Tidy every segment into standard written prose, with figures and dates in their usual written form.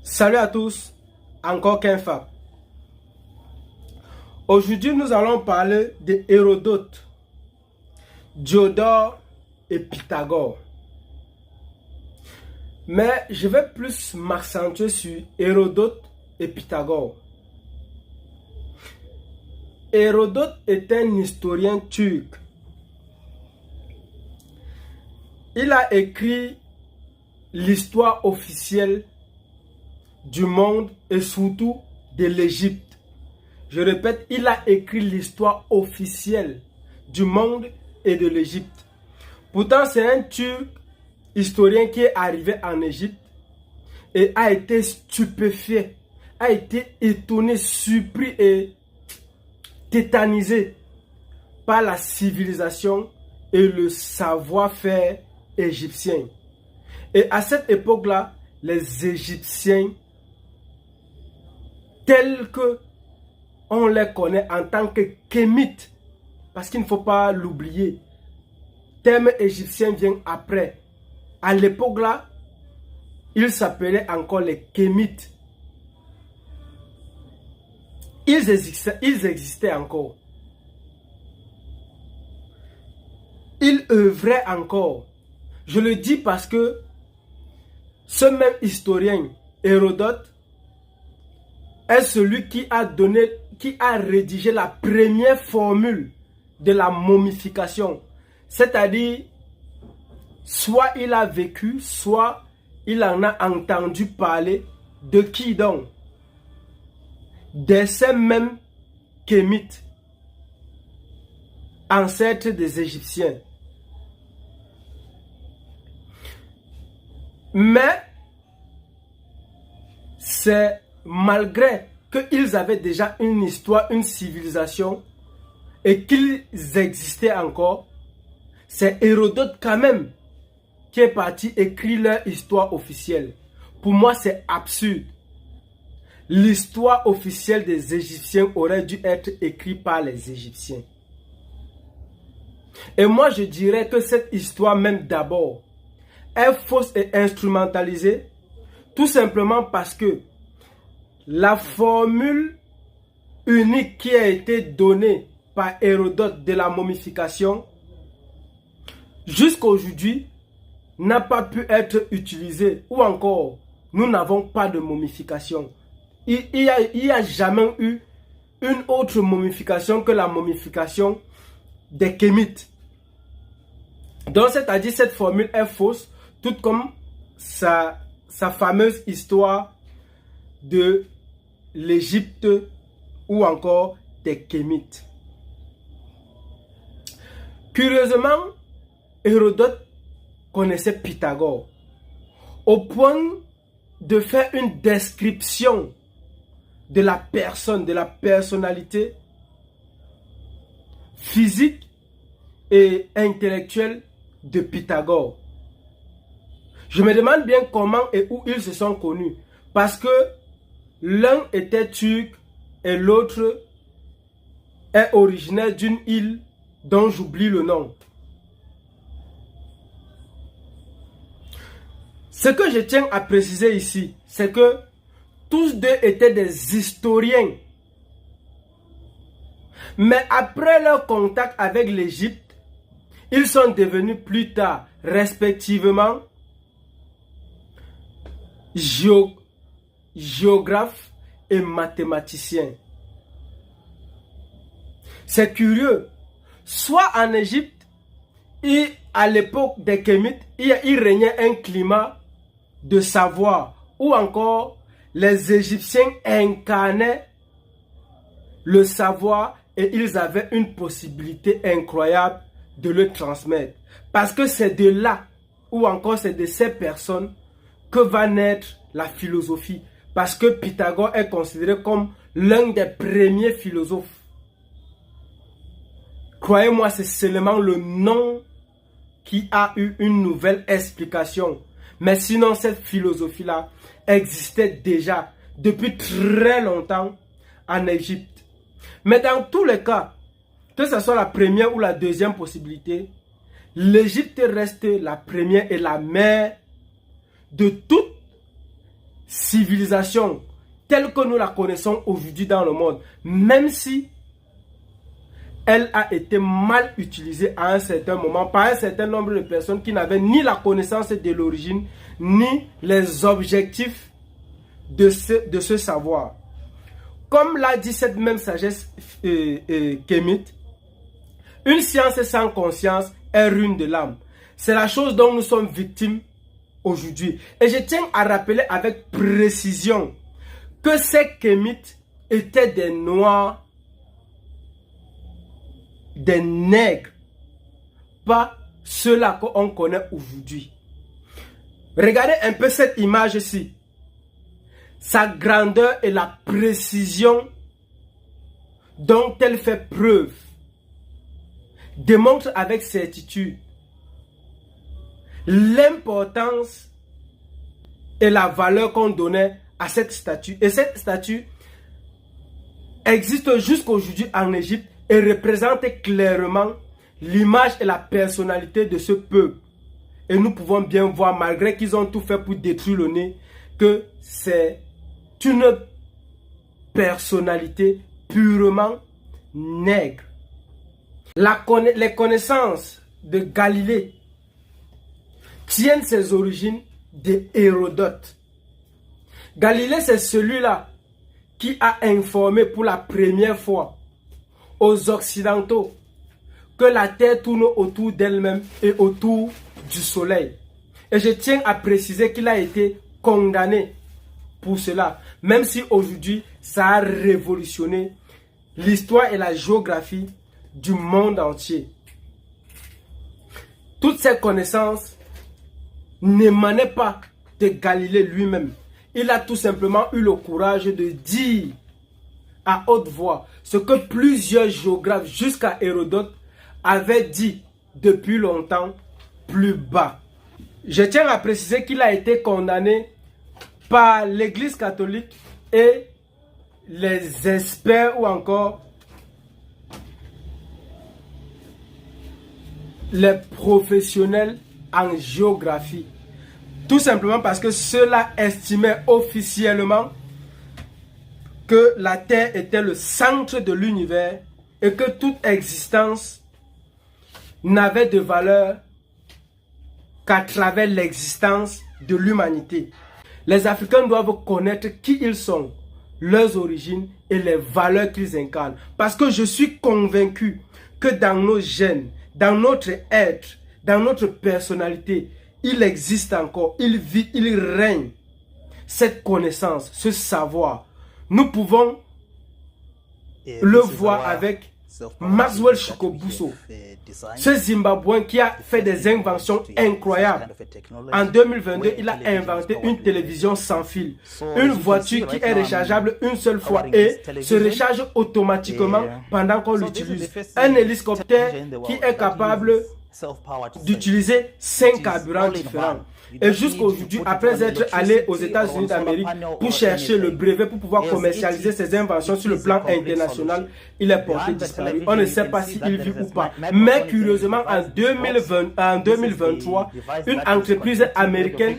Salut à tous, encore qu'un Fab. Aujourd'hui, nous allons parler de Hérodote, Diodore et Pythagore. Mais je vais plus m'accentuer sur Hérodote et Pythagore. Hérodote est un historien turc. Il a écrit l'histoire officielle du monde et surtout de l'Égypte. Je répète, il a écrit l'histoire officielle du monde et de l'Égypte. Pourtant, c'est un Turc historien qui est arrivé en Égypte et a été stupéfait, a été étonné, surpris et tétanisé par la civilisation et le savoir-faire égyptien. Et à cette époque-là, les Égyptiens, tels que on les connaît en tant que kémites, parce qu'il ne faut pas l'oublier, le terme égyptien vient après. À l'époque-là, ils s'appelaient encore les kémites. Ils existaient encore. Ils œuvraient encore. Je le dis parce que ce même historien, Hérodote, est celui qui a rédigé la première formule de la momification. C'est-à-dire, soit il a vécu, soit il en a entendu parler. De qui donc? De ces mêmes kémites, ancêtres des Égyptiens. Mais c'est malgré qu'ils avaient déjà une histoire, une civilisation et qu'ils existaient encore, c'est Hérodote quand même qui est parti écrire leur histoire officielle. Pour moi, c'est absurde. L'histoire officielle des Égyptiens aurait dû être écrite par les Égyptiens. Et moi, je dirais que cette histoire même d'abord est fausse et instrumentalisée, tout simplement parce que la formule unique qui a été donnée par Hérodote de la momification, jusqu'à aujourd'hui, n'a pas pu être utilisée. Ou encore, nous n'avons pas de momification. Il y a jamais eu une autre momification que la momification des kémites. Donc, c'est-à-dire, cette formule est fausse, tout comme sa fameuse histoire de l'Égypte ou encore des kémites. Curieusement, Hérodote connaissait Pythagore au point de faire une description de la personne, de la personnalité physique et intellectuelle de Pythagore. Je me demande bien comment et où ils se sont connus. Parce que l'un était turc et l'autre est originaire d'une île dont j'oublie le nom. Ce que je tiens à préciser ici, c'est que tous deux étaient des historiens. Mais après leur contact avec l'Égypte, ils sont devenus plus tard, respectivement, géographes et mathématiciens. C'est curieux. Soit en Égypte, et à l'époque des Kémites, il régnait un climat de savoir, ou encore les Égyptiens incarnaient le savoir et ils avaient une possibilité incroyable de le transmettre. Parce que c'est de là, ou encore c'est de ces personnes, que va naître la philosophie. Parce que Pythagore est considéré comme l'un des premiers philosophes. Croyez-moi, c'est seulement le nom qui a eu une nouvelle explication. Mais sinon, cette philosophie-là existait déjà depuis très longtemps en Égypte. Mais dans tous les cas, que ce soit la première ou la deuxième possibilité, l'Égypte reste la première et la mère de toute civilisation telle que nous la connaissons aujourd'hui dans le monde, même si elle a été mal utilisée à un certain moment par un certain nombre de personnes qui n'avaient ni la connaissance de l'origine, ni les objectifs de ce savoir. Comme l'a dit cette même sagesse kémite, une science sans conscience est ruine de l'âme. C'est la chose dont nous sommes victimes aujourd'hui. Et je tiens à rappeler avec précision que ces kémites étaient des noirs, des nègres, pas ceux-là qu'on connaît aujourd'hui. Regardez un peu cette image-ci. Sa grandeur et la précision dont elle fait preuve démontre avec certitude l'importance et la valeur qu'on donnait à cette statue. Et cette statue existe jusqu'aujourd'hui en Égypte et représente clairement l'image et la personnalité de ce peuple. Et nous pouvons bien voir, malgré qu'ils ont tout fait pour détruire le nez, que c'est une personnalité purement nègre. Les connaissances de Galilée tiennent ses origines d'Hérodote. Galilée, c'est celui-là qui a informé pour la première fois aux Occidentaux que la Terre tourne autour d'elle-même et autour du Soleil. Et je tiens à préciser qu'il a été condamné pour cela, même si aujourd'hui ça a révolutionné l'histoire et la géographie du monde entier. Toutes ces connaissances n'émanaient pas de Galilée lui-même. Il a tout simplement eu le courage de dire à haute voix ce que plusieurs géographes jusqu'à Hérodote avaient dit depuis longtemps plus bas. Je tiens à préciser qu'il a été condamné par l'Église catholique et les experts ou encore les professionnels en géographie. Tout simplement parce que ceux-là estimaient officiellement que la Terre était le centre de l'univers et que toute existence n'avait de valeur qu'à travers l'existence de l'humanité. Les Africains doivent connaître qui ils sont, leurs origines et les valeurs qu'ils incarnent. Parce que je suis convaincu que dans nos gènes, dans notre être, dans notre personnalité, il existe encore, il vit, il règne cette connaissance, ce savoir. Nous pouvons le voir avec Maxwell Chikobuso, ce Zimbabwéen qui a fait des inventions incroyables. En 2022, il a inventé une télévision sans fil, une voiture qui est rechargeable une seule fois et se recharge automatiquement pendant qu'on l'utilise. Un hélicoptère qui est capable d'utiliser 5 carburants différents. Et jusqu'aujourd'hui, après être allé aux États-Unis d'Amérique pour chercher le brevet pour pouvoir commercialiser ses inventions sur le plan international, il est porté disparu. On ne sait pas s'il vit ou pas. Mais curieusement, en 2023, une entreprise américaine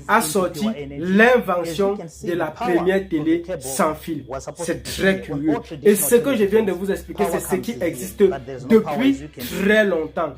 a sorti l'invention de la première télé sans fil. C'est très curieux. Et ce que je viens de vous expliquer, c'est ce qui existe depuis très longtemps.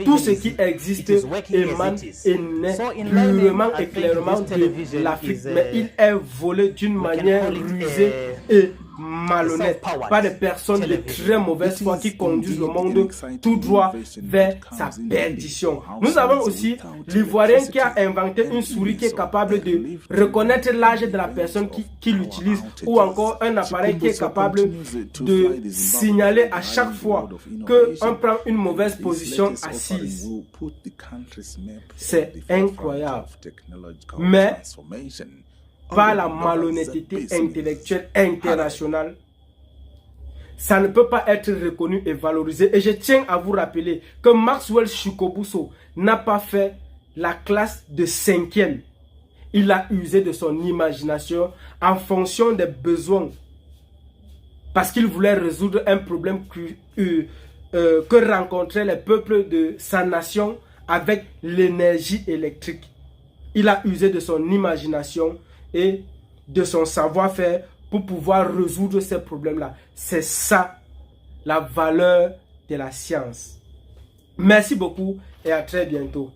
Tout ce qui existe émane et naît purement et clairement de l'Afrique, mais il est volé d'une manière rusée et malhonnête par des personnes de très mauvaise foi qui conduisent le monde tout droit vers sa perdition. Nous avons aussi l'Ivoirien qui a inventé une souris qui est capable de reconnaître l'âge de la personne qui l'utilise, ou encore un appareil qui est capable de signaler à chaque fois qu'on prend une mauvaise position assise. C'est incroyable. Mais par la malhonnêteté intellectuelle internationale, ça ne peut pas être reconnu et valorisé. Et je tiens à vous rappeler que Maxwell Chikobuso n'a pas fait la classe de 5e. Il a usé de son imagination en fonction des besoins. Parce qu'il voulait résoudre un problème que rencontraient les peuples de sa nation avec l'énergie électrique. Il a usé de son imagination et de son savoir-faire pour pouvoir résoudre ces problèmes-là. C'est ça, la valeur de la science. Merci beaucoup et à très bientôt.